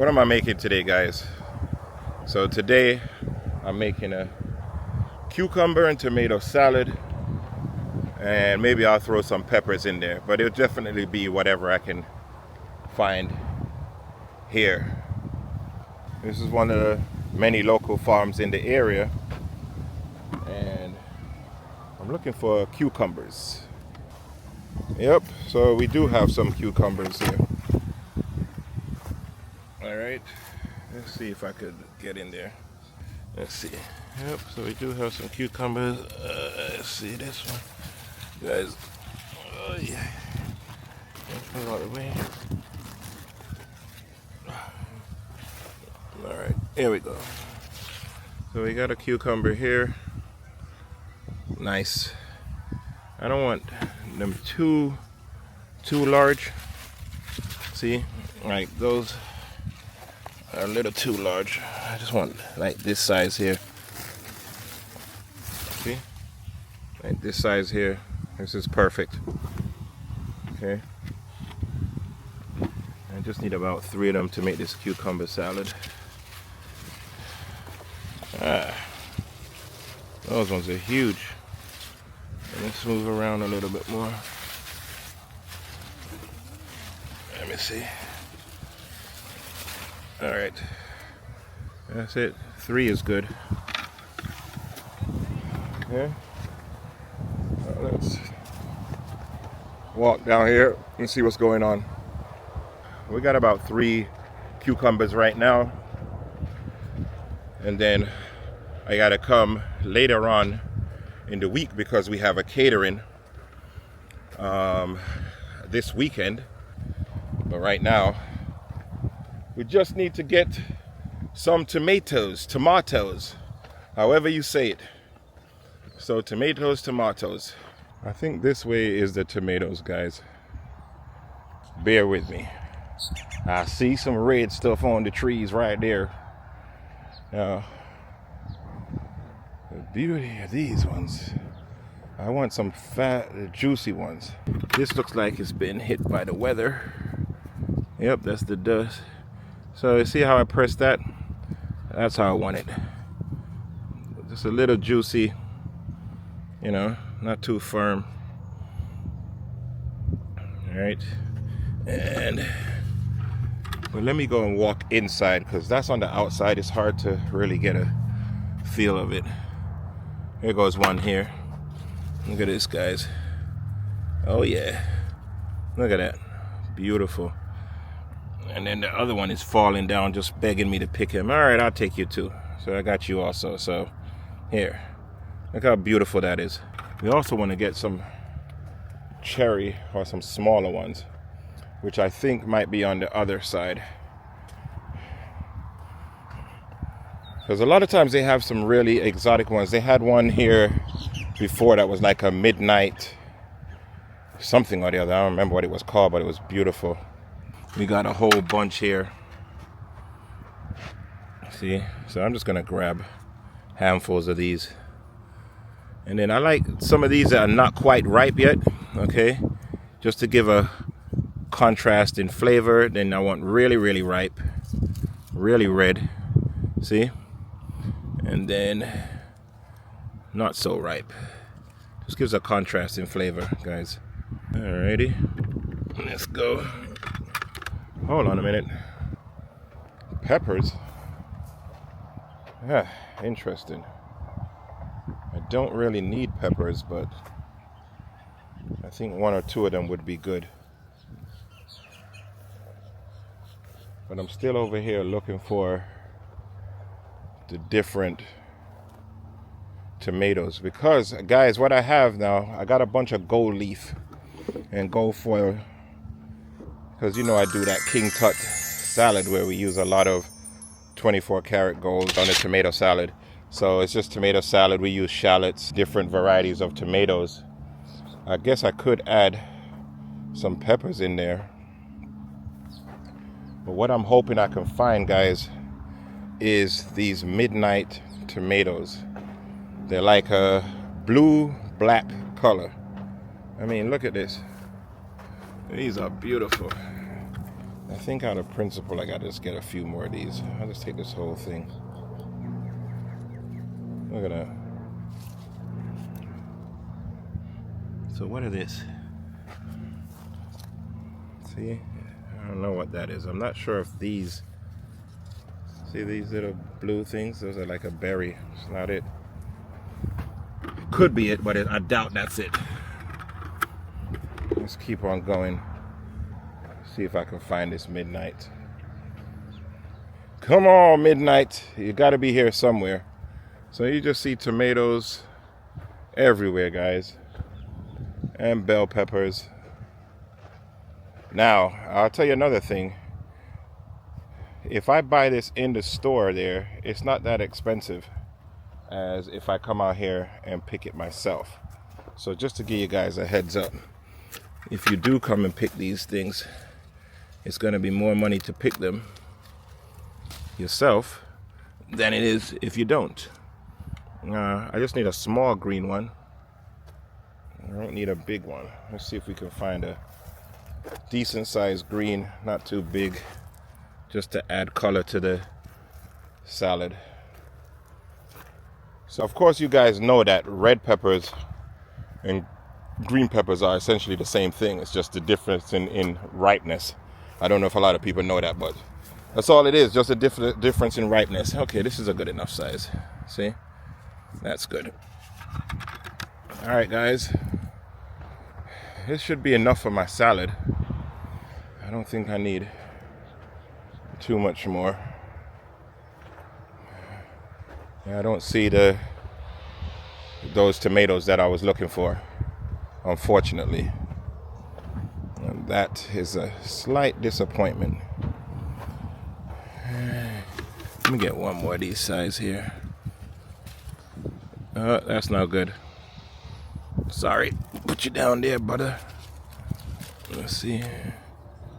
What am I making today, guys? So today I'm making a cucumber and tomato salad, and maybe I'll throw some peppers in there, but it'll definitely be whatever I can find here. This is one of the many local farms in the area, and I'm looking for cucumbers. Yep, so we do have some cucumbers here. All right, let's see if I could get in there. Let's see. Yep, so we do have some cucumbers. Let's see this one, guys. Oh yeah, that's all the way. All right, here we go. So we got a cucumber here. Nice. I don't want them too large. See, like those are a little too large. I just want like this size here. See, like this size here. This is perfect. Okay. I just need about 3 of them to make this cucumber salad. Those ones are huge. Let's move around a little bit more. Let me see. All right, that's it. 3 is good. Okay. Let's walk down here and see what's going on. We got about 3 cucumbers right now, and then I gotta come later on in the week because we have a catering this weekend. But right now we just need to get some tomatoes, however you say it. So tomatoes. I think this way is the tomatoes, guys. Bear with me. I see some red stuff on the trees right there. Now, the beauty of these ones, I want some fat, juicy ones. This looks like it's been hit by the weather. Yep, that's the dust. So you see how I pressed that? That's how I want it. Just a little juicy, you know, not too firm. All right, but let me go and walk inside, because that's on the outside. It's hard to really get a feel of it. Here goes one here. Look at this, guys. Oh yeah, look at that, beautiful. And then the other one is falling down, just begging me to pick him. All right, I'll take you too. So I got you also. So here, look how beautiful that is. We also want to get some cherry, or some smaller ones, which I think might be on the other side. Because a lot of times they have some really exotic ones. They had one here before that was like a midnight something or the other. I don't remember what it was called, but it was beautiful. We got a whole bunch here. See? So I'm just gonna grab handfuls of these. And then I like some of these that are not quite ripe yet, okay? Just to give a contrast in flavor. Then I want really, really ripe, really red. See? And then not so ripe. Just gives a contrast in flavor, guys. Alrighty, let's go. Hold on a minute. Peppers. Yeah, interesting. I don't really need peppers, but I think 1 or 2 of them would be good. But I'm still over here looking for the different tomatoes, because, guys, what I have now, I got a bunch of gold leaf and gold foil, because you know I do that King Tut salad where we use a lot of 24 karat gold on the tomato salad. So it's just tomato salad. We use shallots, different varieties of tomatoes. I guess I could add some peppers in there, but what I'm hoping I can find, guys, is these midnight tomatoes. They're like a blue black color. I mean, look at this. These are beautiful. I think out of principle I gotta just get a few more of these. I'll just take this whole thing. Look at that. So what are this? See, I don't know what that is. I'm not sure if these, see these little blue things? Those are like a berry. It's not it. Could be it, but I doubt that's it. Let's keep on going. See if I can find this Midnight. Come on, Midnight. You got to be here somewhere. So you just see tomatoes everywhere, guys. And bell peppers. Now, I'll tell you another thing. If I buy this in the store there, it's not that expensive as if I come out here and pick it myself. So just to give you guys a heads up, if you do come and pick these things, it's going to be more money to pick them yourself than it is if you don't. I just need a small green one. I don't need a big one. Let's see if we can find a decent sized green, not too big, just to add color to the salad. So of course you guys know that red peppers and green peppers are essentially the same thing. It's just the difference in ripeness. I don't know if a lot of people know that, but that's all it is, just a difference in ripeness. Okay, this is a good enough size. See? That's good. All right, guys. This should be enough for my salad. I don't think I need too much more. I don't see those tomatoes that I was looking for, unfortunately. And that is a slight disappointment. Let me get one more of these size here. That's not good. Sorry. Put you down there, butter. Let's see.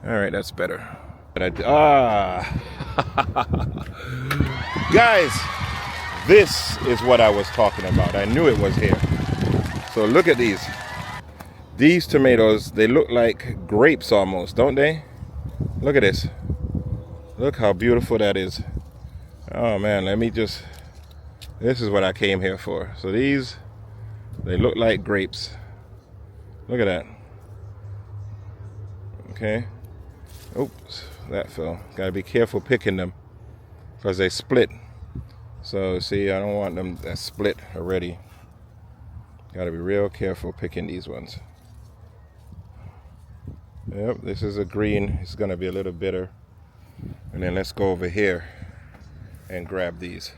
All right, that's better. Guys, this is what I was talking about. I knew it was here. So look at these. These tomatoes, they look like grapes almost, don't they? Look at this. Look how beautiful that is. Oh man, this is what I came here for. So these, they look like grapes. Look at that. Okay. Oops, that fell. Gotta be careful picking them because they split. So see, I don't want them that split already. Gotta be real careful picking these ones. Yep, this is a green. It's gonna be a little bitter. And then let's go over here and grab these.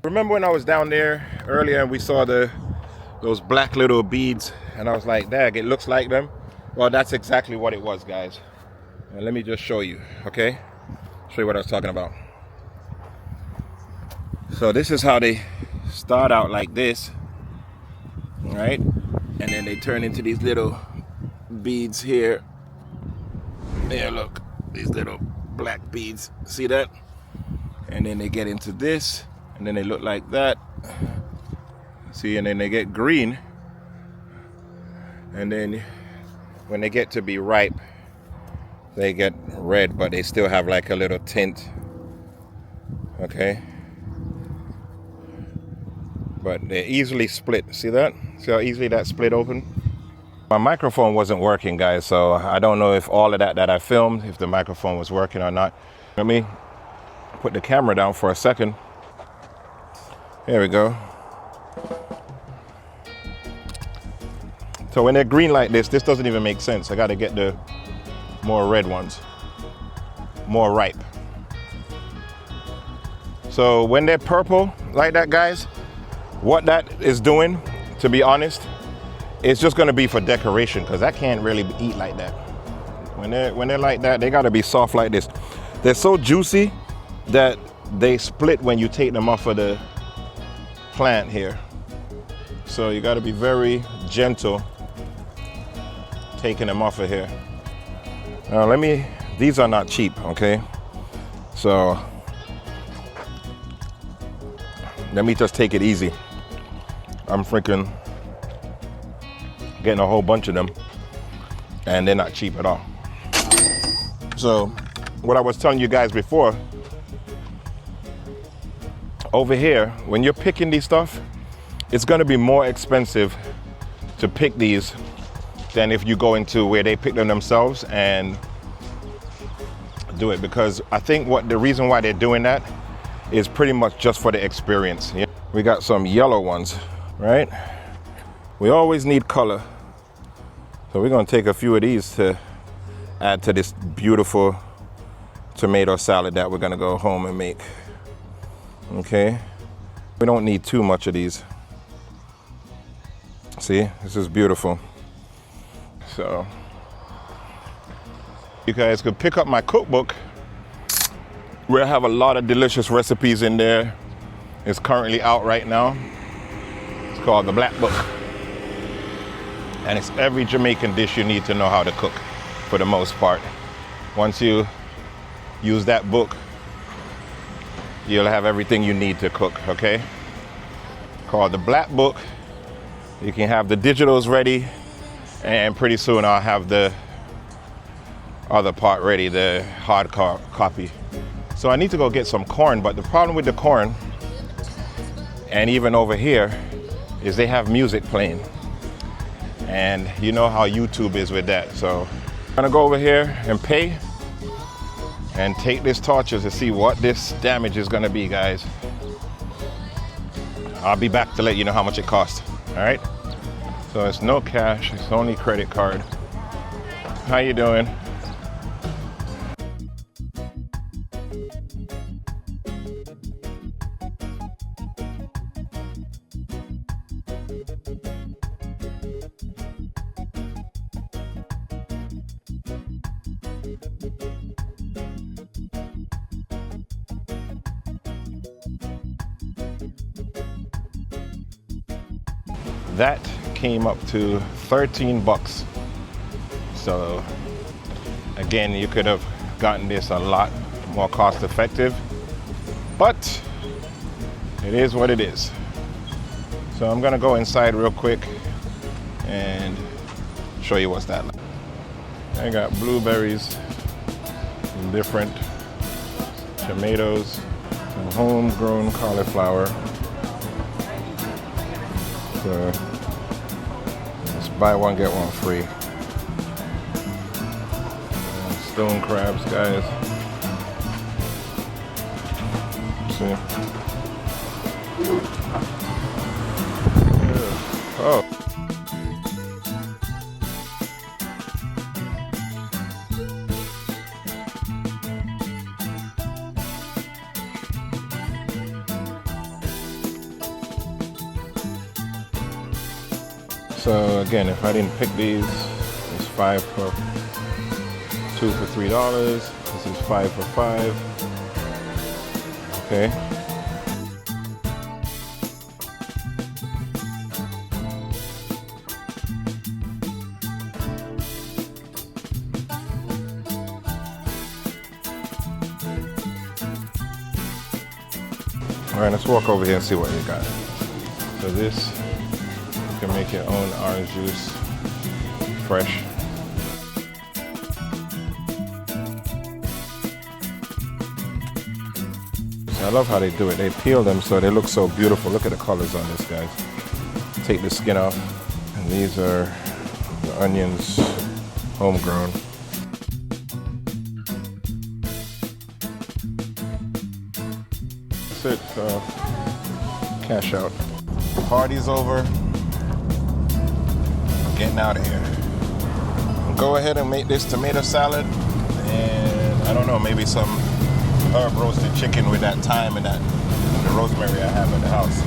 Remember when I was down there earlier and we saw those black little beads and I was like, dang, it looks like them? Well, that's exactly what it was, guys. And let me just show you, okay? Show you what I was talking about. So this is how they start out like this, right? And then they turn into these little beads here. There, look, these little black beads. See that? And then they get into this, and then they look like that. See, and then they get green. And then when they get to be ripe, they get red, but they still have like a little tint. Okay? But they're easily split. See that? See how easily that split open? My microphone wasn't working, guys, so I don't know if all of that I filmed, if the microphone was working or not. Let me put the camera down for a second. There we go. So when they're green like this doesn't even make sense. I got to get the more red ones, more ripe. So when they're purple like that, guys, what that is doing, to be honest, it's just going to be for decoration because I can't really eat like that. When they're like that, they got to be soft like this. They're so juicy that they split when you take them off of the plant here. So you got to be very gentle taking them off of here. Now these are not cheap, okay? So let me just take it easy. I'm freaking getting a whole bunch of them and they're not cheap at all. So what I was telling you guys before, over here, when you're picking these stuff, it's gonna be more expensive to pick these than if you go into where they pick them themselves and do it, because I think the reason why they're doing that is pretty much just for the experience. We got some yellow ones, right? We always need color. So we're gonna take a few of these to add to this beautiful tomato salad that we're gonna go home and make. Okay, we don't need too much of these. See, this is beautiful. So you guys could pick up my cookbook. We'll have a lot of delicious recipes in there. It's currently out right now. It's called The Black Book. And it's every Jamaican dish you need to know how to cook, for the most part. Once you use that book, you'll have everything you need to cook, okay? Called The Black Book. You can have the digitals ready, and pretty soon I'll have the other part ready, the hard copy. So I need to go get some corn, but the problem with the corn, and even over here, is they have music playing. And you know how YouTube is with that. So I'm gonna go over here and pay and take this torches to see what this damage is gonna be, guys. I'll be back to let you know how much it costs, all right? So it's no cash, it's only credit card. How you doing? That came up to 13 bucks. So again, you could have gotten this a lot more cost effective, but it is what it is. So I'm gonna go inside real quick and show you what's that like. I got blueberries, different tomatoes, some homegrown cauliflower. So let's buy one, get one free. And stone crabs, guys. See? Yeah. Oh. So again, if I didn't pick these, it's 2 for $3. This is 5 for $5. Okay. All right, let's walk over here and see what you got. So this, you can make your own orange juice, fresh. So I love how they do it. They peel them so they look so beautiful. Look at the colors on this, guys. Take the skin off. And these are the onions, homegrown. That's it, so cash out. Party's over. I'm getting out of here. Go ahead and make this tomato salad, and I don't know, maybe some herb roasted chicken with that thyme and the rosemary I have in the house.